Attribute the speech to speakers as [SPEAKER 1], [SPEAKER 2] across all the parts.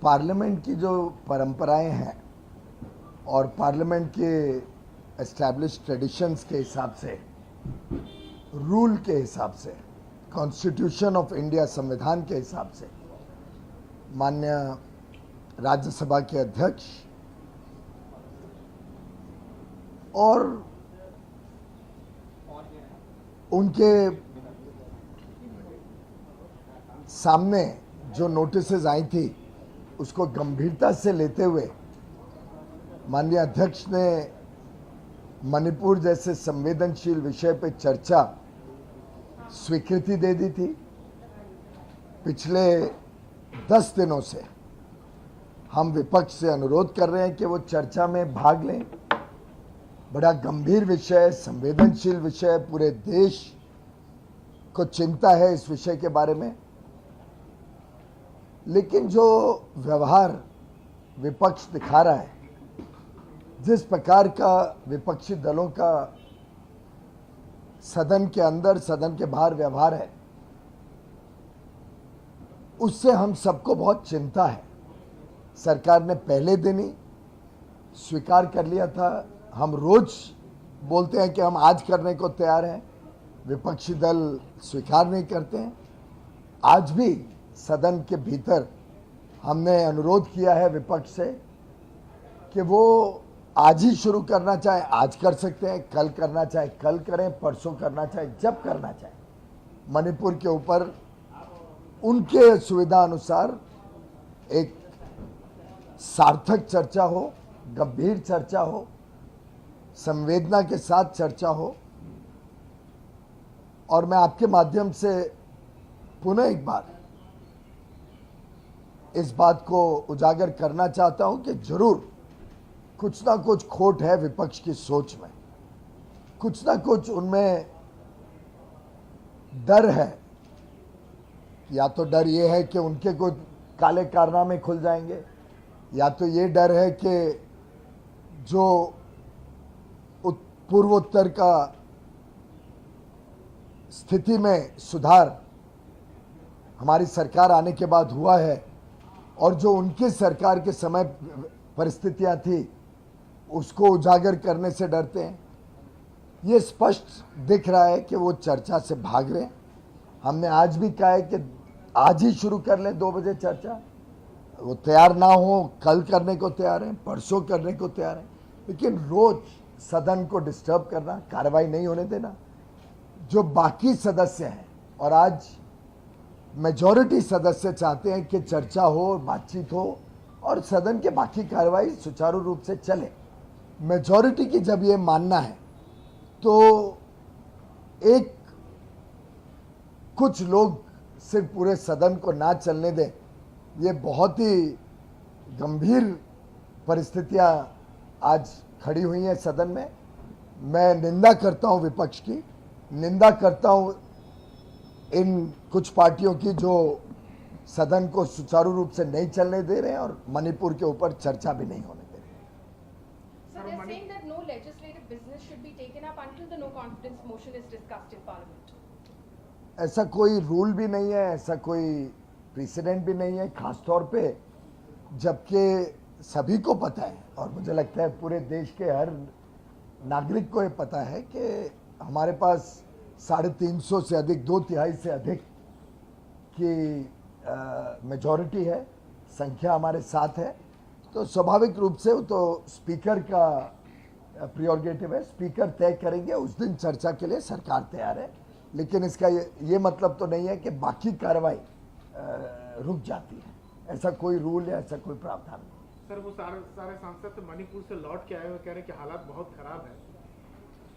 [SPEAKER 1] Parliament की जो परंपराएं हैं और पार्लियामेंट के एस्टैब्लिश ट्रेडिशंस के हिसाब से, रूल के हिसाब से, कॉन्स्टिट्यूशन ऑफ इंडिया संविधान के हिसाब से माननीय राज्यसभा के अध्यक्ष और उनके सामने जो नोटिसेस आई थी उसको गंभीरता से लेते हुए माननीय अध्यक्ष ने मणिपुर जैसे संवेदनशील विषय पर चर्चा स्वीकृति दे दी थी। पिछले 10 दिनों से हम विपक्ष से अनुरोध कर रहे हैं कि वो चर्चा में भाग लें। बड़ा गंभीर विषय, संवेदनशील विषय, पूरे देश को चिंता है इस विषय के बारे में। लेकिन जो व्यवहार विपक्ष दिखा रहा है, जिस प्रकार का विपक्षी दलों का सदन के अंदर सदन के बाहर व्यवहार है, उससे हम सबको बहुत चिंता है। सरकार ने पहले दिन ही स्वीकार कर लिया था। हम रोज बोलते हैं कि हम आज करने को तैयार हैं, विपक्षी दल स्वीकार नहीं करते हैं। आज भी सदन के भीतर हमने अनुरोध किया है विपक्ष से कि वो आज ही शुरू करना चाहे आज कर सकते हैं, कल करना चाहे कल करें, परसों करना चाहे जब करना चाहे। मणिपुर के ऊपर उनके सुविधा अनुसार एक सार्थक चर्चा हो, गंभीर चर्चा हो, संवेदना के साथ चर्चा हो। और मैं आपके माध्यम से पुनः एक बार इस बात को उजागर करना चाहता हूं कि जरूर कुछ ना कुछ खोट है विपक्ष की सोच में, कुछ ना कुछ उनमें डर है। या तो डर ये है कि उनके कुछ काले कारनामे खुल जाएंगे, या तो ये डर है कि जो पूर्वोत्तर का स्थिति में सुधार हमारी सरकार आने के बाद हुआ है और जो उनके सरकार के समय परिस्थितियां थी उसको उजागर करने से डरते हैं। ये स्पष्ट दिख रहा है कि वो चर्चा से भाग रहे हैं। हमने आज भी कहा है कि आज ही शुरू कर लें 2 बजे चर्चा। वो तैयार ना हो, कल करने को तैयार हैं, परसों करने को तैयार हैं, लेकिन रोज सदन को डिस्टर्ब करना, कार्रवाई नहीं होने देना। जो बाकी सदस्य हैं और आज मेजॉरिटी सदस्य चाहते हैं कि चर्चा हो, बातचीत हो और सदन के बाकी कार्रवाई सुचारू रूप से चले। मेजॉरिटी की जब ये मानना है तो एक कुछ लोग सिर्फ पूरे सदन को ना चलने दें, ये बहुत ही गंभीर परिस्थितियां आज खड़ी हुई हैं सदन में। मैं निंदा करता हूं विपक्ष की, निंदा करता हूं इन कुछ पार्टियों की जो सदन को सुचारू रूप से नहीं चलने दे रहे हैं और मणिपुर के ऊपर चर्चा भी नहीं होने दे रहे हैं।
[SPEAKER 2] So they're saying that no legislative business should be taken up until the no confidence motion is discussed in parliament.
[SPEAKER 1] ऐसा कोई रूल भी नहीं है, ऐसा कोई प्रेसिडेंट भी नहीं है, खासतौर पे जबकि सभी को पता है और मुझे लगता है पूरे देश के हर नागरिक को ये पता है कि हमारे पास 350 से अधिक, 2/3 से अधिक की मेजॉरिटी है, संख्या हमारे साथ है। तो स्वाभाविक रूप से वो तो स्पीकर का प्रियोरेटिव है, स्पीकर तय करेंगे। उस दिन चर्चा के लिए सरकार तैयार है, लेकिन इसका ये मतलब तो नहीं है कि बाकी कार्रवाई रुक जाती है। ऐसा कोई रूल या ऐसा कोई प्रावधान नहीं।
[SPEAKER 3] सर, वो सारे सांसद तो मणिपुर से लौट के आए हुए कह रहे हैं कि हालात बहुत खराब है।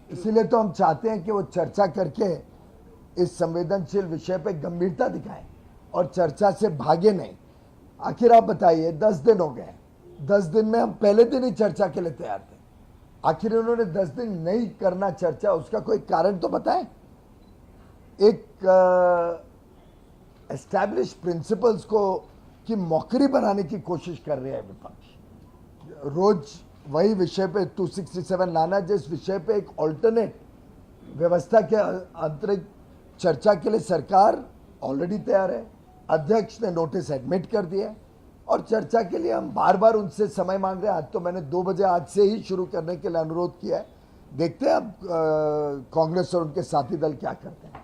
[SPEAKER 1] इसीलिए तो हम चाहते हैं कि वो चर्चा करके इस संवेदनशील विषय पे गंभीरता दिखाएं और चर्चा से भागे नहीं। आखिर आप बताइए, 10 दिन हो गए, 10 दिन में हम पहले दिन ही चर्चा के लिए तैयार थे। आखिर उन्होंने 10 दिन नहीं करना चर्चा, उसका कोई कारण तो बताएं। एक एस्टैब्लिश प्रिंसिपल्स को की मौकरी बनाने की कोशिश कर रहे हैं विपक्ष। रोज वही विषय पे 267 लाना, जिस विषय पे एक ऑल्टरनेट व्यवस्था के अंतरिक्त चर्चा के लिए सरकार ऑलरेडी तैयार है। अध्यक्ष ने नोटिस एडमिट कर दिया और चर्चा के लिए हम बार बार उनसे समय मांग रहे हैं। आज तो मैंने 2 बजे आज से ही शुरू करने के लिए अनुरोध किया है। देखते हैं अब कांग्रेस और उनके साथी दल क्या करते हैं।